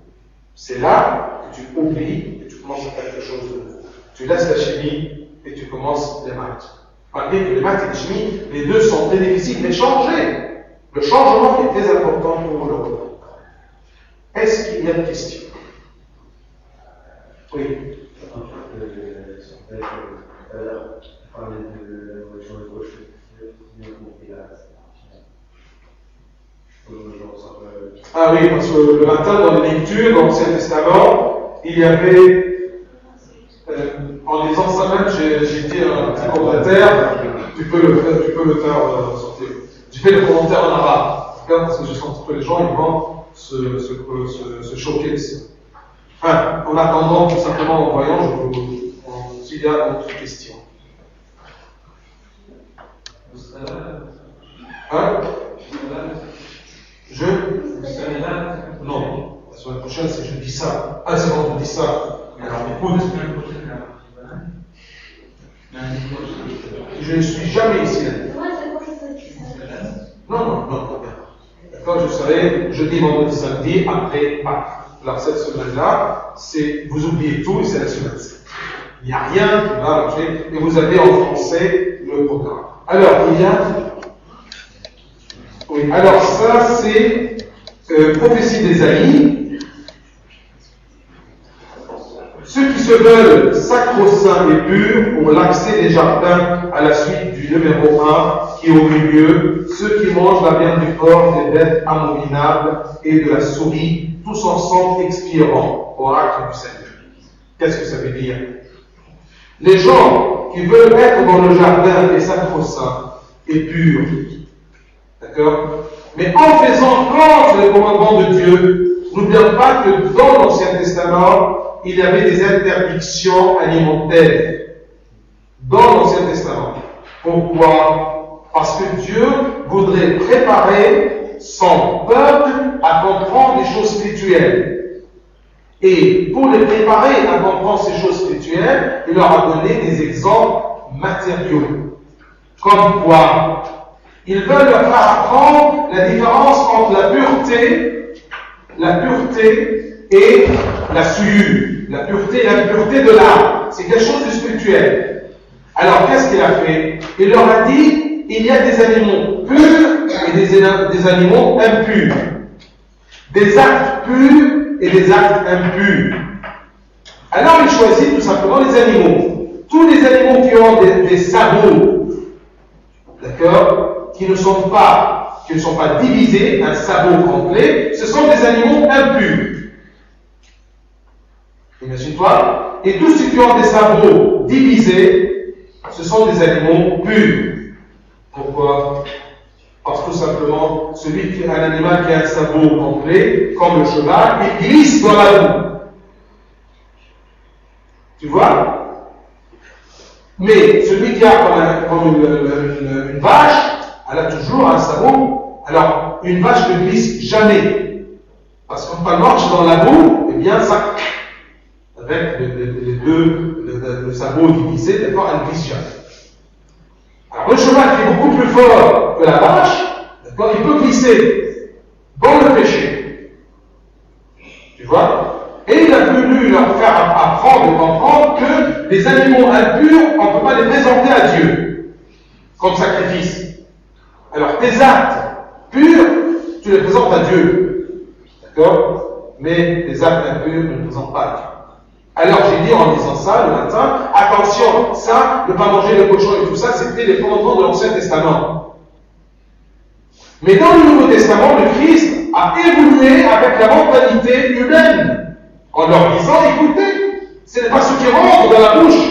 S2: C'est là que tu oublies et tu commences à faire quelque chose de nouveau. Tu laisses la chimie et tu commences les maths. Malgré que les maths et la chimie, les deux sont très difficiles, mais changer. Le changement est très important pour le repos. Est-ce qu'il y a des questions? Oui. Ah oui, parce que le matin, dans les lectures, dans l'Ancien Testament, il y avait, en lisant ça même, j'ai dit un petit commentaire, tu peux le faire sortir. J'ai fait le commentaire en arabe, parce que je sens que les gens ils vont se choquer ici. Enfin, en attendant, tout simplement en voyant, s'il y a d'autres questions. Hein? Non. La semaine prochaine, c'est jeudi ça. Ah, c'est vendredi ça. Alors, écoute. Je ne suis jamais ici. Non. D'accord, je serai jeudi, vendredi, samedi, après Pâques. Alors, cette semaine-là, vous oubliez tout et c'est la semaine. Il n'y a rien qui va marcher. Et vous avez en français le programme. Alors, il y a. Oui, alors ça, c'est prophétie d'Ésaïe. Ceux qui se veulent sacro-saints et purs ont l'accès des jardins à la suite du numéro 1 qui est au milieu, ceux qui mangent la viande du porc, des bêtes abominables et de la souris, tous ensemble expireront, oracle du Seigneur. Qu'est-ce que ça veut dire? Les gens qui veulent être dans le jardin des sacro-saints et purs, d'accord? Mais en faisant contre les commandements de Dieu, n'oublions pas que dans l'Ancien Testament, il y avait des interdictions alimentaires. Dans l'Ancien Testament. Pourquoi? Parce que Dieu voudrait préparer son peuple à comprendre les choses spirituelles. Et pour les préparer à comprendre ces choses spirituelles, il leur a donné des exemples matériaux. Comme quoi? Ils veulent leur faire apprendre la différence entre la pureté et la souillure. La pureté et l'impureté de l'âme. C'est quelque chose de spirituel. Alors, qu'est-ce qu'il a fait? Il leur a dit, il y a des animaux purs et des animaux impurs. Des actes purs et des actes impurs. Alors, il choisit tout simplement les animaux. Tous les animaux qui ont des sabots, d'accord, qui ne sont pas divisés, un sabot complet, ce sont des animaux impurs. Imagine-toi. Et tout ce qui ont des sabots divisés, ce sont des animaux purs. Pourquoi? Parce que tout simplement, un animal qui a un sabot complet, comme le cheval, il glisse dans la boue. Tu vois? Mais celui qui a comme une vache, elle a toujours un sabot. Alors, une vache ne glisse jamais. Parce que quand elle marche dans la boue, eh bien, ça, avec le sabot divisé, d'accord, elle ne glisse jamais. Alors, le cheval qui est beaucoup plus fort que la vache, d'accord, il peut glisser dans le péché. Tu vois? Et il a voulu leur faire apprendre et comprendre que les animaux impurs, on ne peut pas les présenter à Dieu comme sacrifice. Alors, tes actes purs, tu les présentes à Dieu. D'accord? Mais les actes impurs ne les présentent pas à Dieu. Alors j'ai dit en disant ça le matin, attention, ça, ne pas manger le cochon et tout ça, c'était les commandements de l'Ancien Testament. Mais dans le Nouveau Testament, le Christ a évolué avec la mentalité humaine, en leur disant, écoutez, ce n'est pas ce qui rentre dans la bouche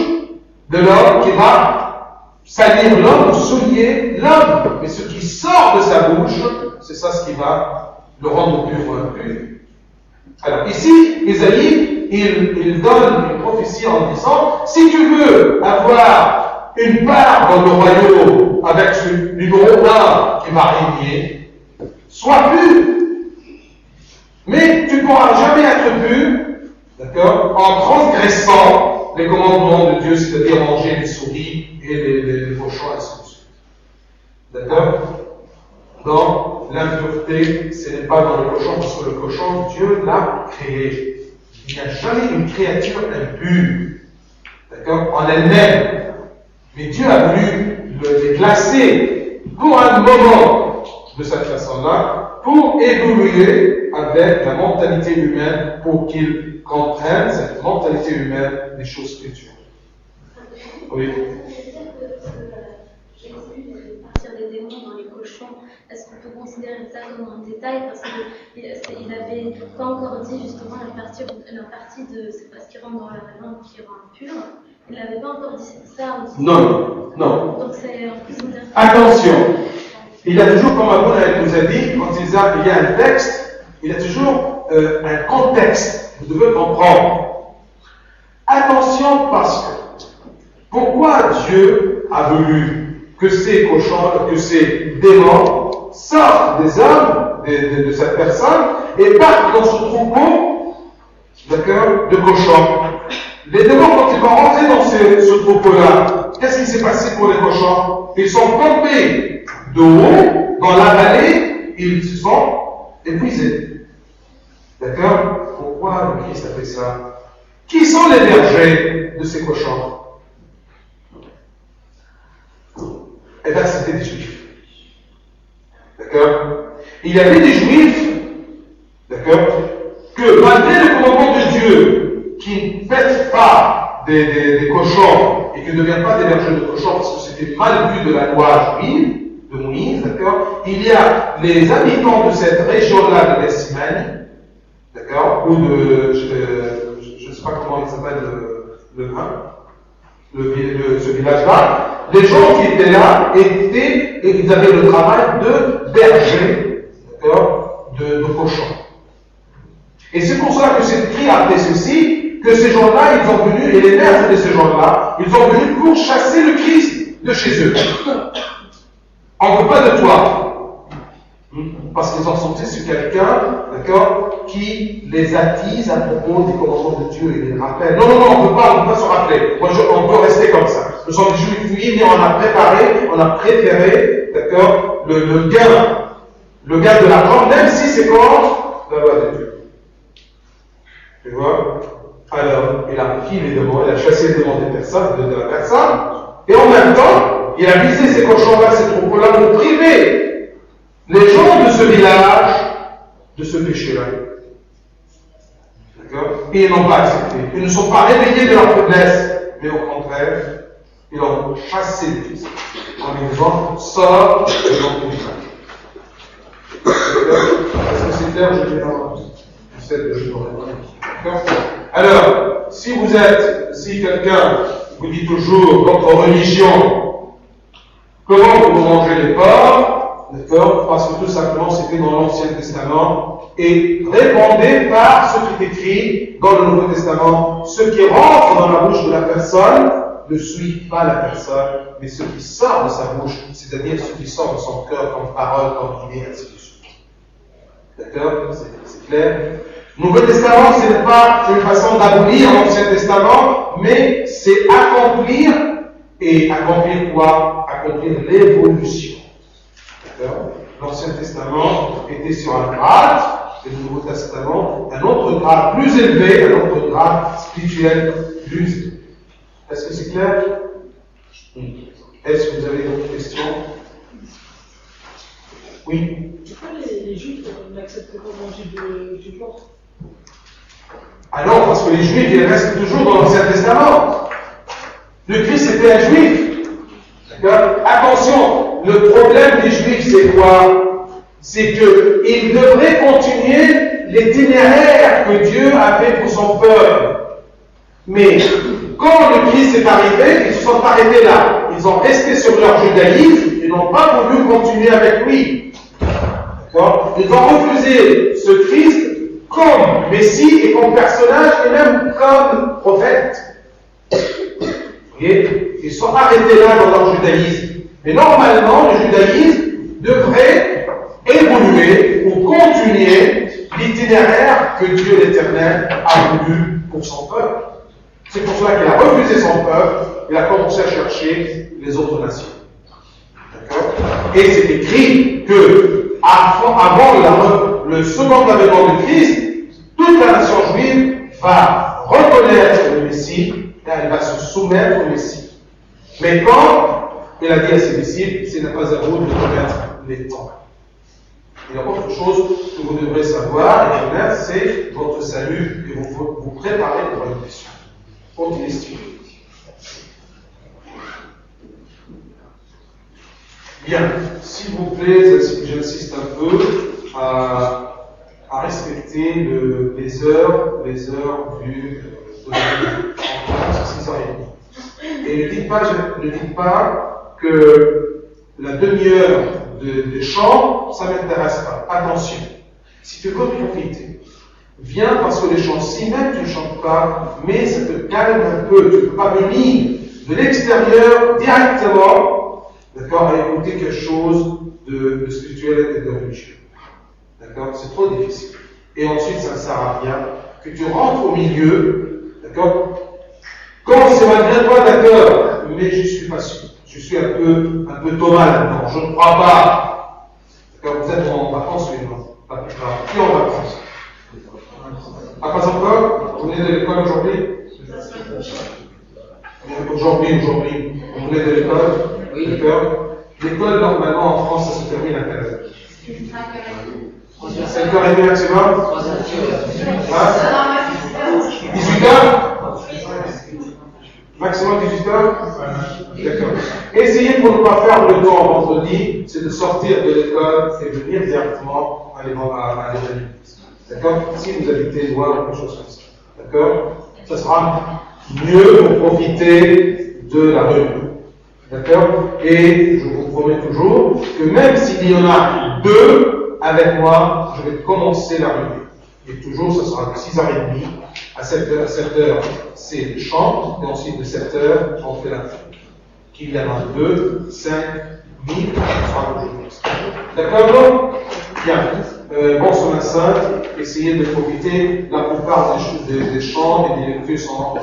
S2: de l'homme qui va salir l'homme ou souiller l'homme, mais ce qui sort de sa bouche, c'est ça ce qui va le rendre pur ou impur. Alors ici, Isaïe, il donne une prophétie en disant, si tu veux avoir une part dans le royaume avec ce numéro 1 qui va régner, sois pur. Mais tu ne pourras jamais être pur, d'accord, en transgressant les commandements de Dieu, c'est-à-dire manger les souris et les cochons, ainsi de suite. D'accord? Donc, l'impureté, ce n'est pas dans le cochon, parce que le cochon, Dieu l'a créé. Il n'y a jamais une créature impure, d'accord, en elle-même. Mais Dieu a voulu les classer pour un moment de cette façon-là, pour évoluer avec la mentalité humaine, pour qu'ils comprennent cette mentalité humaine des choses spirituelles. Oui.
S4: Des démons dans les cochons, est-ce qu'on peut considérer ça comme un détail parce qu'il n'avait pas encore dit justement la partie de c'est parce qu'il rentre dans la langue qui rend impur, il n'avait pas encore dit ça aussi.
S2: Non.
S4: Donc c'est en plus intéressant.
S2: Attention, il a toujours, comme Abou nous a dit, quand il y a un texte, il y a toujours un contexte, vous devez comprendre. Attention parce que, pourquoi Dieu a voulu que ces cochons, que ces démons sortent des hommes, de cette personne, et partent dans ce troupeau, d'accord, de cochons. Les démons, quand ils vont rentrer dans ce troupeau-là, qu'est-ce qui s'est passé pour les cochons? Ils sont tombés de haut, dans la vallée, et ils se sont épuisés. D'accord? Pourquoi le Christ a fait ça? Qui sont les bergers de ces cochons? Eh bien, c'était des Juifs. D'accord? Il y avait des Juifs, d'accord, que malgré le commandement de Dieu, qui ne pètent pas des cochons et qui ne deviennent pas des bergers de cochons parce que c'était mal vu de la loi juive, de Moïse, d'accord, il y a les habitants de cette région-là de l'Estimanie, d'accord, ou de, je ne sais pas comment il s'appelle, ce village-là. Les gens qui étaient là ils avaient le travail de berger, d'accord, de cochons. Et c'est pour ça que c'est écrit après ceci, que ces gens-là, ils ont venu, et les maîtres de ces gens-là, ils ont venu pour chasser le Christ de chez eux. On ne veut pas de toi. Parce qu'ils ont senti sur quelqu'un, d'accord, qui les attise à propos des commandements de Dieu et les rappelle. Non, on ne peut pas se rappeler. On peut rester comme ça. Nous sommes des Juifs, oui, mais on a préparé, on a préféré, d'accord, le gain de l'argent, même si c'est contre la loi de Dieu. Tu vois? Alors, il a pris les démons, il a chassé les démons de la personne, et en même temps, il a visé ces cochons-là, ces troupeaux-là, pour priver les gens de ce village de ce péché-là. D'accord? Et ils n'ont pas accepté. Ils ne sont pas réveillés de leur faiblesse, mais au contraire, ils ont chassé le Christ en lui disant, sors de notre village. D'accord? Est-ce que c'est clair? Je vais j'essaie de vous répondre. D'accord? Alors, si quelqu'un vous dit toujours votre religion, comment vous mangez les porcs, d'accord, parce que tout simplement c'était dans l'Ancien Testament, et répondez par ce qui est écrit dans le Nouveau Testament. Ce qui rentre dans la bouche de la personne ne suit pas la personne, mais ce qui sort de sa bouche, c'est-à-dire ce qui sort de son cœur comme parole, comme idée, ainsi de suite. D'accord? C'est clair? Le Nouveau Testament, ce n'est pas une façon d'abolir l'Ancien Testament, mais c'est accomplir, et accomplir quoi? Accomplir l'évolution. D'accord? L'Ancien Testament était sur un grade, et le Nouveau Testament, un autre grade plus élevé, un autre grade spirituel plus élevé. Est-ce que c'est clair? Oui. Est-ce que vous avez d'autres questions? Oui.
S5: Pourquoi les Juifs n'acceptent pas manger du porc?
S2: Ah non, parce que les Juifs, ils restent toujours dans l'Ancien Testament. Le Christ était un Juif. D'accord? Attention, le problème des Juifs, c'est quoi? C'est qu'ils devraient continuer l'itinéraire que Dieu a fait pour son peuple. Mais quand le Christ est arrivé, ils se sont arrêtés là. Ils ont resté sur leur judaïsme et n'ont pas voulu continuer avec lui. D'accord? Ils ont refusé ce Christ comme Messie et comme personnage et même comme prophète. Okay? Ils sont arrêtés là dans leur judaïsme. Mais normalement, le judaïsme devrait évoluer ou continuer l'itinéraire que Dieu l'Éternel a voulu pour son peuple. C'est pour cela qu'il a refusé son peuple, il a commencé à chercher les autres nations. D'accord? Et c'est écrit que avant le second avènement de Christ, toute la nation juive va reconnaître le Messie et elle va se soumettre au Messie. Mais quand il a dit à ses disciples, ce n'est pas à vous de connaître les temps. Il y a autre chose que vous devrez savoir et connaître, c'est votre salut et vous préparez pour une mission. Continuez. Bien, s'il vous plaît, j'insiste un peu à respecter les heures de en 6h30. Et ne dites pas que la demi-heure de chant, ça ne m'intéresse pas. Attention, si tu veux profiter, viens parce que les chants, si même tu ne chantes pas, mais ça te calme un peu, tu ne peux pas venir de l'extérieur directement, d'accord, à écouter quelque chose de spirituel et de religieux. D'accord? C'est trop difficile. Et ensuite, ça ne sert à rien que tu rentres au milieu, d'accord? Quand c'est malgré toi, d'accord, mais je ne suis pas sûr. Je suis un peu Thomas là-dedans. Je ne crois pas. D'accord? Vous êtes en vacances, oui, non? Pas plus tard. Qui est en vacances? Ah, pas encore? Vous venez de l'école aujourd'hui? Aujourd'hui. Vous venez de l'école? Oui. D'accord? L'école, normalement, en France, ça se termine à quelle heure? 5h30 maximum? Hein? 18h? Maximum 18h? D'accord. Essayez pour ne pas faire le temps vendredi, c'est de sortir de l'école et de venir directement à l'évangile. D'accord? Si vous habitez loin ou quelque chose comme ça. D'accord? Ça sera mieux pour profiter de la réunion. D'accord? Et je vous promets toujours que même s'il y en a deux avec moi, je vais commencer la réunion. Et toujours, ce sera de 6h30 à 7h, c'est le chant, et ensuite de 7h, on fait la fête. Qu'il y en a 2, 5, 1000, ce sera le jour. D'accord? Bien. Bon semaine sainte, essayez de profiter. La plupart des chants et des lectures sont